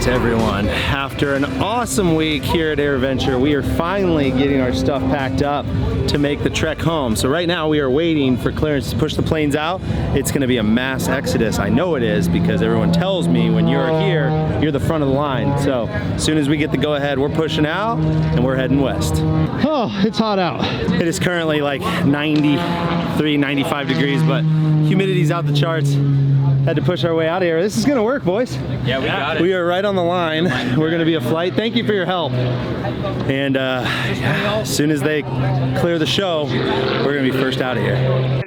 right, everyone. After an awesome week here at AirVenture, we are finally getting our stuff packed up to make the trek home. So right now we are waiting for clearance to push the planes out. It's gonna be a mass exodus. I know it is because everyone tells me when you're here, you're the front of the line. So as soon as we get the go ahead, we're pushing out and we're heading west. Oh, it's hot out. It is currently like 93, 95 degrees, but humidity's out the charts. Had to push our way out of here. This is gonna work, boys. Yeah, we got it. We are right on the line. We're gonna be a flight. Thank you for your help. And yeah, as soon as they clear the show, we're gonna be first out of here.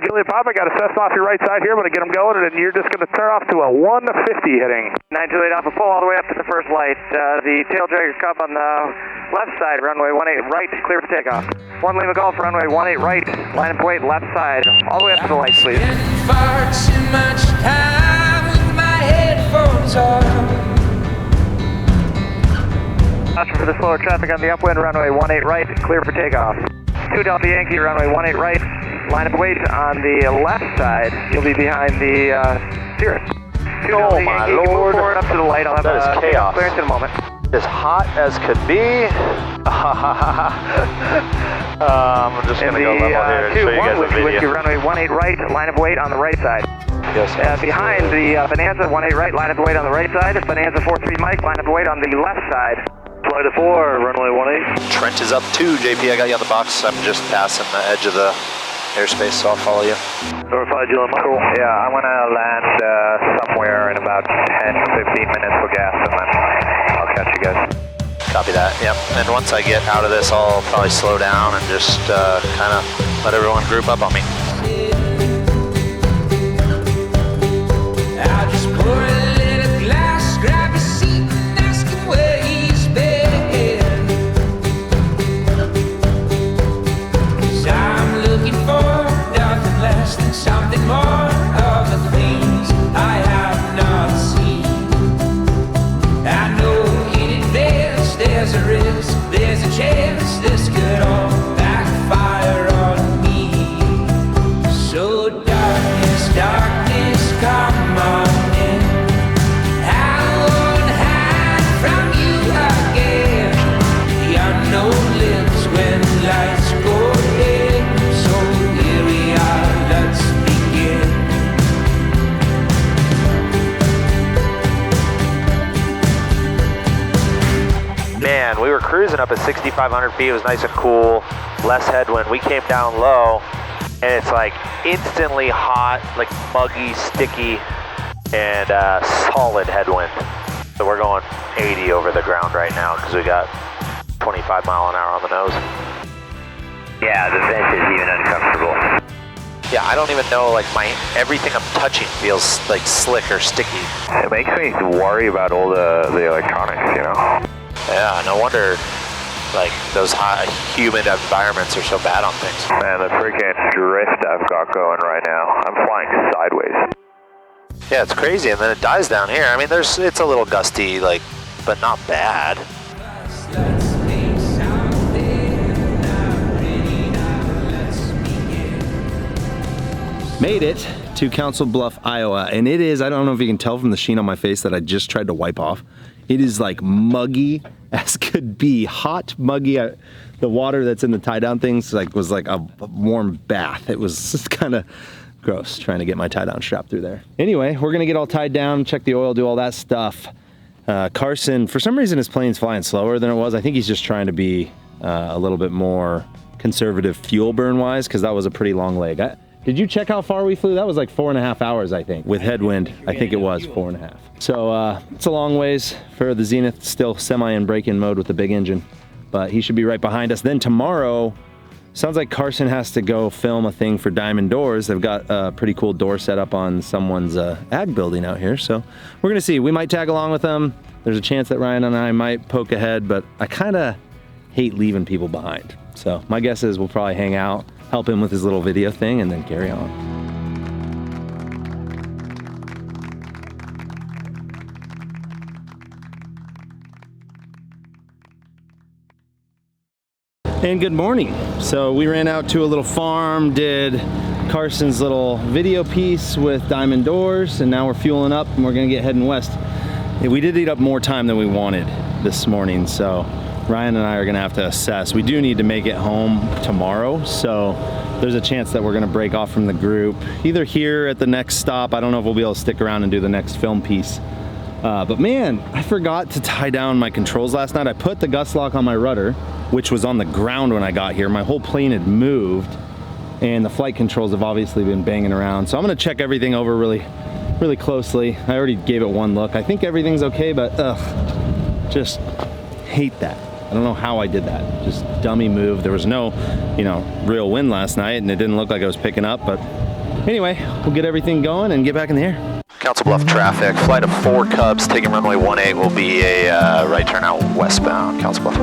Juliet Papa, got a Cessna off your right side here. I'm gonna get them going, and then you're just gonna turn off to a 150 heading. 9 Juliet Alpha, pull all the way up to the first light. The tail dragger cup on the left side, runway 18 right, clear for takeoff. 1 Lima Golf, runway 18 right, line up weight, left side, all the way up to the light, please. Far too much time with my headphones on. Watch for the slower traffic on the upwind, runway 18 right, clear for takeoff. 2 Delta Yankee, runway 18 right, line up weight on the left side. You'll be behind the Cirrus. 2 Delta Yankee, Lord. move forward up to the light. I'll have That is chaos. clearance in a moment. As hot as could be. I'm just gonna go level here and show you guys a video. Runway 18 right, line of weight on the right side. Yes, Behind the Bonanza, 18 right, line of weight on the right side. Bonanza 43 Mike, line of weight on the left side. Flight of 4, runway 18. Trent is up too, JP. I got you on the box. I'm just passing the edge of the airspace, so I'll follow you. Notified you on Michael. Yeah, I'm gonna land somewhere in about 10-15 minutes with gas, and then I'll catch you guys. Copy that, yep. And once I get out of this, I'll probably slow down and just kind of let everyone group up on me. I'll just pour a little glass, grab a seat, and ask him where he's been. 'Cause I'm looking for nothing less than something more of the things I have not seen. I know in advance there's a risk, there's a chance this could all backfire on me. So darkness, darkness, come on in. I won't hide from you again. The unknown lives when lights go dim. So here we are, let's begin. Man, we were cruising up at 6,500 feet. It was nice and cool, less headwind. We came down low, and it's like instantly hot, like muggy, sticky, and solid headwind. So we're going 80 over the ground right now because we got 25 mile an hour on the nose. Yeah, the vent is even uncomfortable. Yeah, I don't even know, like everything I'm touching feels like slick or sticky. It makes me worry about all the electronics, you know. Yeah, no wonder like those hot, humid environments are so bad on things. Man, the freaking drift I've got going right now. I'm flying sideways. Yeah, it's crazy, and then it dies down here. I mean, it's a little gusty, like, but not bad. Made it to Council Bluff, Iowa, and it is, I don't know if you can tell from the sheen on my face that I just tried to wipe off. It is like muggy as could be, hot, muggy. The water that's in the tie-down things was like a warm bath. It was just kind of gross trying to get my tie-down strap through there. Anyway, we're gonna get all tied down, check the oil, do all that stuff. Carson, for some reason his plane's flying slower than it was. I think he's just trying to be a little bit more conservative fuel burn wise, because that was a pretty long leg. Did you check how far we flew? That was like 4.5 hours, I think. With headwind, I think it was 4.5. So it's a long ways for the Zenith, still semi in break-in mode with the big engine, but he should be right behind us. Then tomorrow, sounds like Carson has to go film a thing for Diamond Doors. They've got a pretty cool door set up on someone's ag building out here. So we're gonna see, we might tag along with them. There's a chance that Ryan and I might poke ahead, but I kinda hate leaving people behind. So my guess is we'll probably hang out, help him with his little video thing, and then carry on. And good morning. So we ran out to a little farm, did Carson's little video piece with Diamond Doors, and now we're fueling up and we're gonna get heading west. we did eat up more time than we wanted this morning, so Ryan and I are gonna have to assess. We do need to make it home tomorrow, so there's a chance that we're gonna break off from the group, either here at the next stop. I don't know if we'll be able to stick around and do the next film piece. But man, I forgot to tie down my controls last night. I put the gust lock on my rudder, which was on the ground when I got here. My whole plane had moved, and the flight controls have obviously been banging around. So I'm gonna check everything over really closely. I already gave it one look. I think everything's okay, but just hate that. I don't know how I did that. Just dummy move. There was no, real wind last night, and it didn't look like it was picking up. But anyway, we'll get everything going and get back in the air. Council Bluff traffic, flight of 4 Cubs taking runway 18 will be a right turn out westbound, Council Bluff.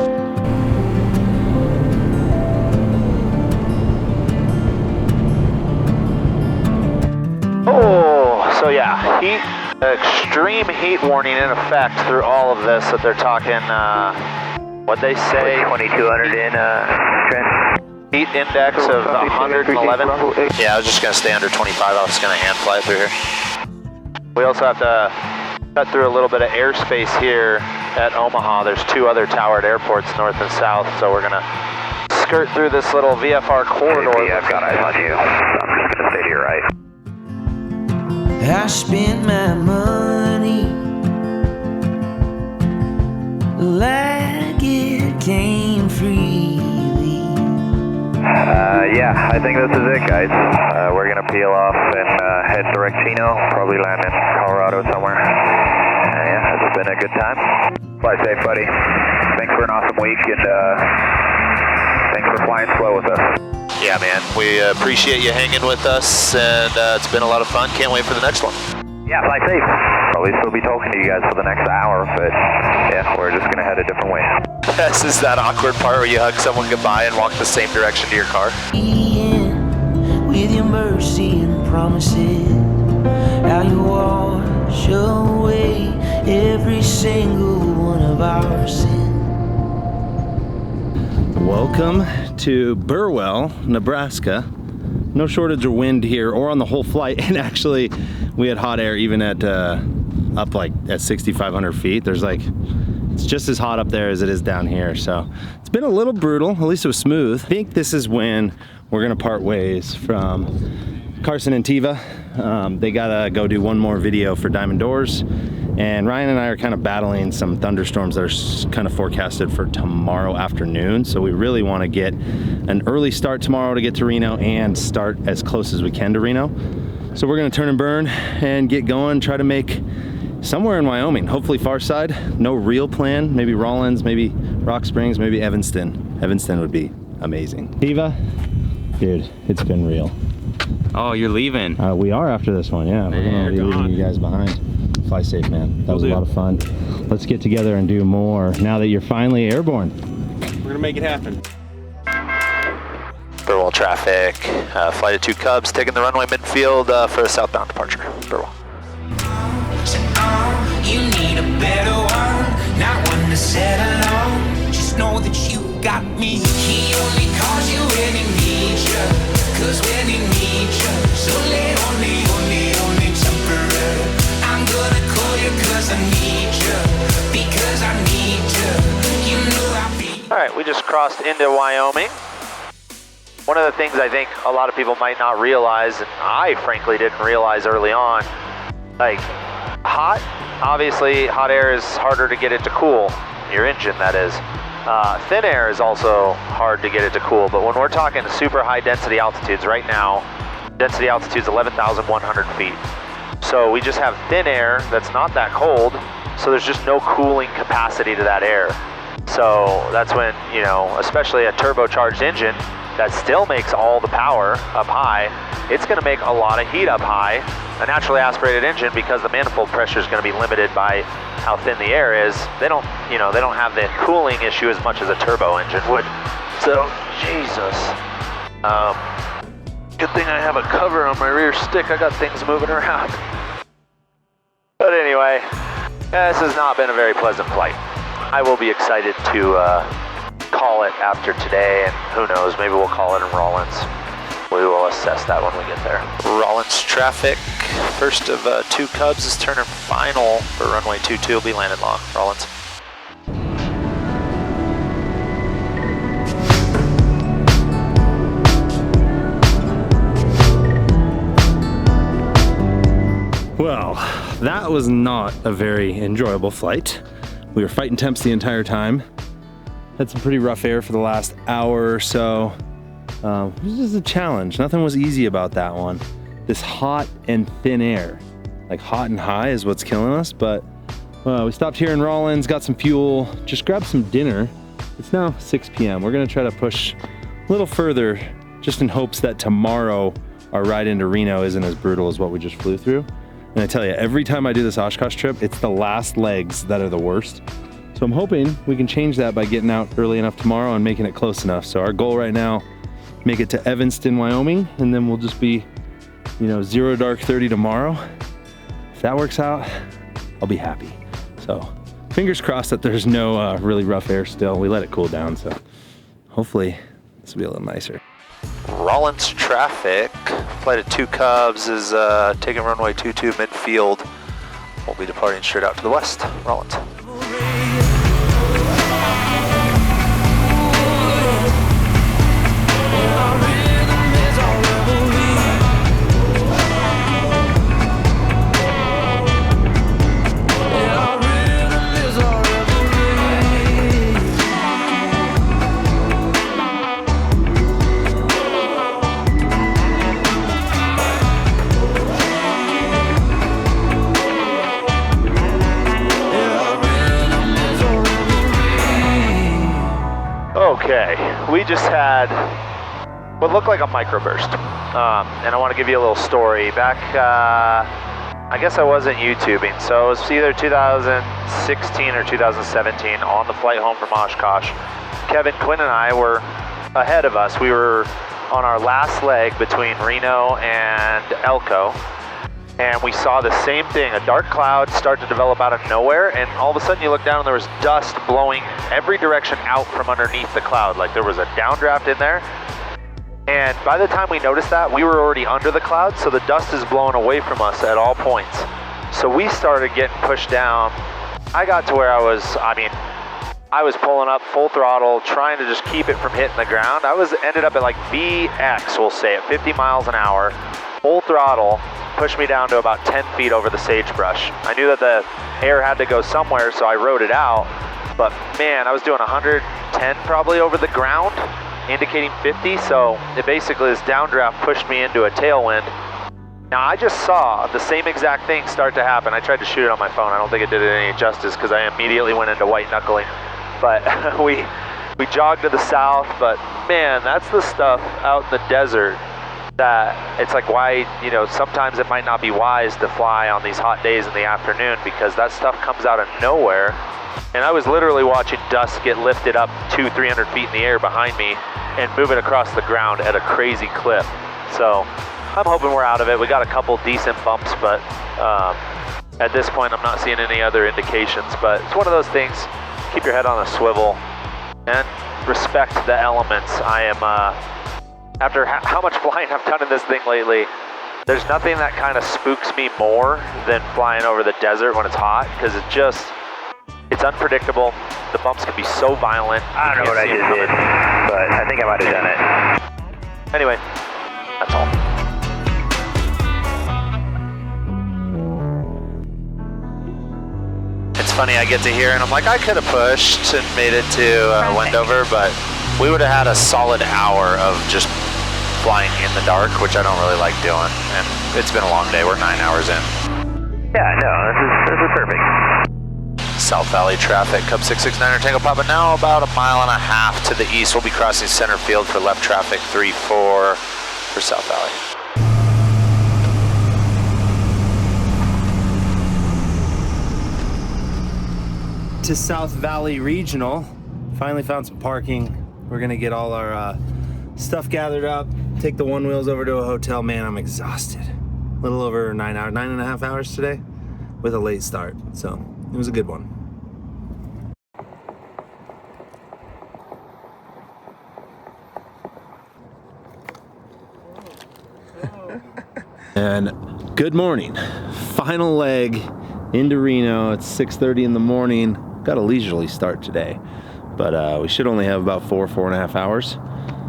Oh, so yeah, extreme heat warning in effect through all of this that they're talking, what they say? 2200 in, Trent. Heat index of 111. Yeah, I was just gonna stay under 25. I was gonna hand fly it through here. We also have to cut through a little bit of airspace here at Omaha. There's 2 other towered airports, north and south, so we're gonna skirt through this little VFR corridor. Yeah, I've got eyes on you, so I'm just gonna stay to your right. I spent my money like it came freely. Yeah, I think this is it, guys. We're gonna peel off and head direct Chino, probably land in Colorado somewhere. Yeah, it's been a good time. Fly safe, buddy. Thanks for an awesome week, and thanks for flying slow with us. Yeah, man, we appreciate you hanging with us, and it's been a lot of fun. Can't wait for the next one. Yeah, fly safe. Probably still be talking to you guys for the next hour, but yeah, we're just gonna head a different way. This is that awkward part where you hug someone goodbye and walk the same direction to your car. With your mercy and promises, how you wash away every single one of our sins. Welcome to Burwell, Nebraska. No shortage of wind here or on the whole flight, and actually we had hot air even at up like at 6,500 feet. There's like, it's just as hot up there as it is down here, so it's been a little brutal. At least it was smooth. I think this is when we're gonna part ways from Carson and Tiva. They gotta go do one more video for Diamond Doors, and Ryan and I are kind of battling some thunderstorms that are kind of forecasted for tomorrow afternoon. So we really want to get an early start tomorrow to get to Reno and start as close as we can to Reno. So we're gonna turn and burn and get going, try to make somewhere in Wyoming, hopefully far side. No real plan, maybe Rawlins, maybe Rock Springs, maybe Evanston. Evanston would be amazing. Tiva, dude, it's been real. Oh, you're leaving? We are after this one, yeah. We're gonna be leaving you guys behind. Fly safe, man. That was a lot of fun. Let's get together and do more now that you're finally airborne. We're gonna make it happen. Burwell traffic, flight of 2 Cubs taking the runway midfield for a southbound departure. Burwell. You need a better one, not one to settle on. Just know that you got me. He only calls you when he needs you, 'cause when he needs you, so late only temporary. I'm gonna call you 'cause I need you, because I need you. You know I'll be. All right, we just crossed into Wyoming. One of the things I think a lot of people might not realize, and I frankly didn't realize early on, like hot, obviously hot air is harder to get it to cool, your engine that is. Thin air is also hard to get it to cool, but when we're talking super high density altitudes, right now, density altitude is 11,100 feet. So we just have thin air that's not that cold, so there's just no cooling capacity to that air. So that's when, especially a turbocharged engine that still makes all the power up high, it's gonna make a lot of heat up high. A naturally aspirated engine, because the manifold pressure is gonna be limited by how thin the air is, they don't have the cooling issue as much as a turbo engine would. So, Jesus. Good thing I have a cover on my rear stick. I got things moving around. But anyway, this has not been a very pleasant flight. I will be excited to call it after today, and who knows, maybe we'll call it in Rawlins. We will assess that when we get there. Rawlins traffic, First of 2 Cubs is turning final for runway 22. Will be landed long, Rollins. Well, that was not a very enjoyable flight. We were fighting temps the entire time. Had some pretty rough air for the last hour or so. It was just a challenge. Nothing was easy about that one. This hot and thin air, like hot and high is what's killing us, but we stopped here in Rollins, got some fuel, just grabbed some dinner. It's now 6 p.m. We're gonna try to push a little further just in hopes that tomorrow our ride into Reno isn't as brutal as what we just flew through. And I tell you, every time I do this Oshkosh trip, it's the last legs that are the worst. So I'm hoping we can change that by getting out early enough tomorrow and making it close enough. So our goal right now, make it to Evanston, Wyoming, and then we'll just be, you know, 0 dark 30 tomorrow. If that works out, I'll be happy. So fingers crossed that there's no really rough air still. We let it cool down, so hopefully this will be a little nicer. Rollins traffic. Flight of 2 Cubs is taking runway 22 midfield. We'll be departing straight out to the west. Rollins. Okay, we just had what looked like a microburst, and I want to give you a little story. Back, I guess I wasn't YouTubing, so it was either 2016 or 2017 on the flight home from Oshkosh. Kevin, Quinn, and I were ahead of us. We were on our last leg between Reno and Elko, and we saw the same thing, a dark cloud start to develop out of nowhere, and all of a sudden you look down and there was dust blowing every direction out from underneath the cloud, like there was a downdraft in there. And by the time we noticed that, we were already under the cloud, so the dust is blowing away from us at all points. So we started getting pushed down. I got to where I was pulling up full throttle, trying to just keep it from hitting the ground. Ended up at like VX, we'll say, at 50 miles an hour, full throttle, pushed me down to about 10 feet over the sagebrush. I knew that the air had to go somewhere, so I rode it out. But man, I was doing 110 probably over the ground, indicating 50. So it basically, this downdraft pushed me into a tailwind. Now I just saw the same exact thing start to happen. I tried to shoot it on my phone. I don't think it did it any justice because I immediately went into white knuckling. But we jogged to the south. But man, that's the stuff out in the desert that it's like, why, you know, sometimes it might not be wise to fly on these hot days in the afternoon because that stuff comes out of nowhere. And I was literally watching dust get lifted up 200-300 feet in the air behind me and moving across the ground at a crazy clip. So I'm hoping we're out of it. We got a couple decent bumps, but at this point I'm not seeing any other indications. But it's one of those things, keep your head on a swivel and respect the elements. I am after how much flying I've done in this thing lately, there's nothing that kind of spooks me more than flying over the desert when it's hot, because it's unpredictable. The bumps can be so violent. I don't know what I just did, but I think I might have done it. Anyway, that's all. It's funny, I get to here and I'm like, I could have pushed and made it to Wendover, but we would have had a solid hour of just flying in the dark, which I don't really like doing. And it's been a long day. We're 9 hours in. Yeah, no, this is perfect. South Valley traffic, Cub 669er Tango Papa, now about 1.5 miles to the east. We'll be crossing center field for left traffic 3-4 for South Valley. To South Valley Regional, finally found some parking. We're gonna get all our stuff gathered up, take the one wheels over to a hotel. Man, I'm exhausted. A little over 9.5 hours today with a late start. So it was a good one. And Good morning. Final leg into Reno. It's 6:30 in the morning. Got a leisurely start today, but we should only have about 4.5 hours,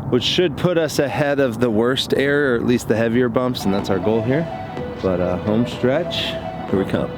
which should put us ahead of the worst air, or at least the heavier bumps, and that's our goal here. But home stretch, here we come.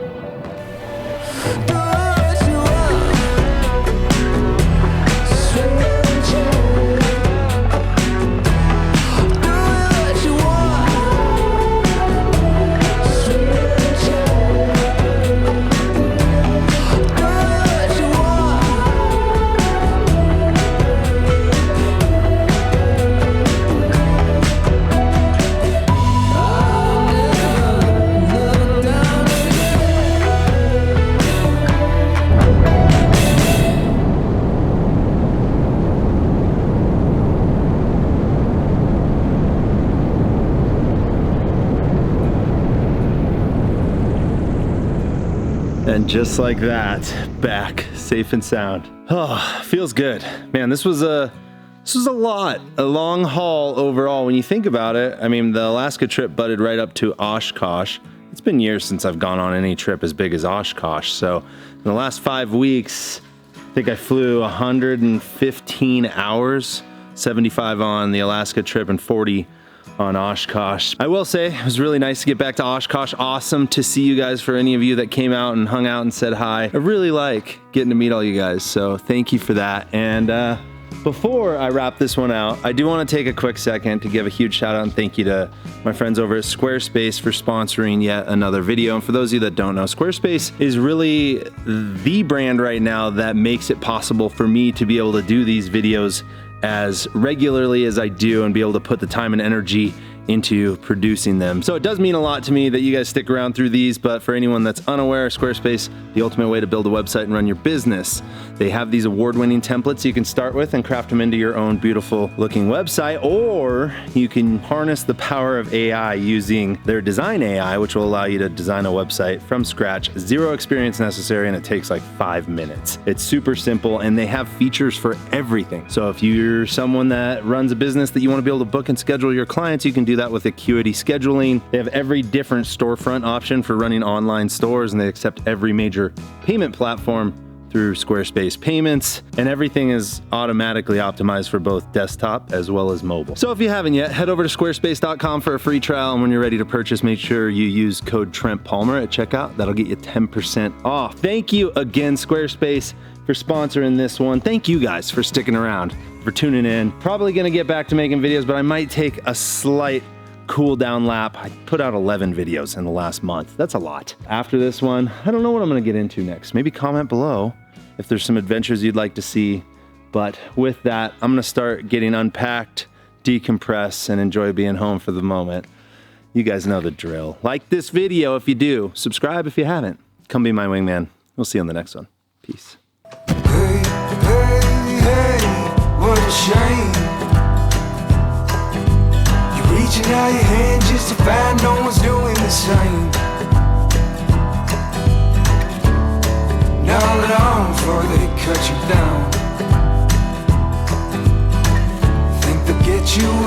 And just like that, back safe and sound. Oh, feels good. Man, this was a long haul overall. When you think about it, I mean, the Alaska trip butted right up to Oshkosh. It's been years since I've gone on any trip as big as Oshkosh. So in the last 5 weeks, I think I flew 115 hours, 75 on the Alaska trip and 40 on Oshkosh. I will say it was really nice to get back to Oshkosh. Awesome to see you guys, for any of you that came out and hung out and said hi. I really like getting to meet all you guys, so thank you for that. And before I wrap this one out, I do want to take a quick second to give a huge shout out and thank you to my friends over at Squarespace for sponsoring yet another video. And for those of you that don't know, Squarespace is really the brand right now that makes it possible for me to be able to do these videos as regularly as I do and be able to put the time and energy into producing them. So it does mean a lot to me that you guys stick around through these, but for anyone that's unaware, Squarespace, the ultimate way to build a website and run your business. They have these award-winning templates you can start with and craft them into your own beautiful looking website, or you can harness the power of AI using their design AI, which will allow you to design a website from scratch, zero experience necessary, and it takes like 5 minutes. It's super simple, and they have features for everything. So if you're someone that runs a business that you want to be able to book and schedule your clients, you can do that with Acuity scheduling. They have every different storefront option for running online stores, and they accept every major payment platform through Squarespace Payments, and everything is automatically optimized for both desktop as well as mobile. So if you haven't yet, head over to squarespace.com for a free trial, and when you're ready to purchase, make sure you use code Trent Palmer at checkout. That'll get you 10% off. Thank you again, Squarespace, for sponsoring this one. Thank you guys for sticking around, for tuning in. Probably gonna get back to making videos, but I might take a slight cool down lap. I put out 11 videos in the last month. That's a lot. After this one, I don't know what I'm gonna get into next. Maybe comment below if there's some adventures you'd like to see. But with that, I'm gonna start getting unpacked, decompress, and enjoy being home for the moment. You guys know the drill. Like this video if you do. Subscribe if you haven't. Come be my wingman. We'll see you on the next one. Peace. Hey, hey, hey, what a shame. You're reaching out your hand just to find no one's doing the same. Now let on before they cut you down. Think they'll get you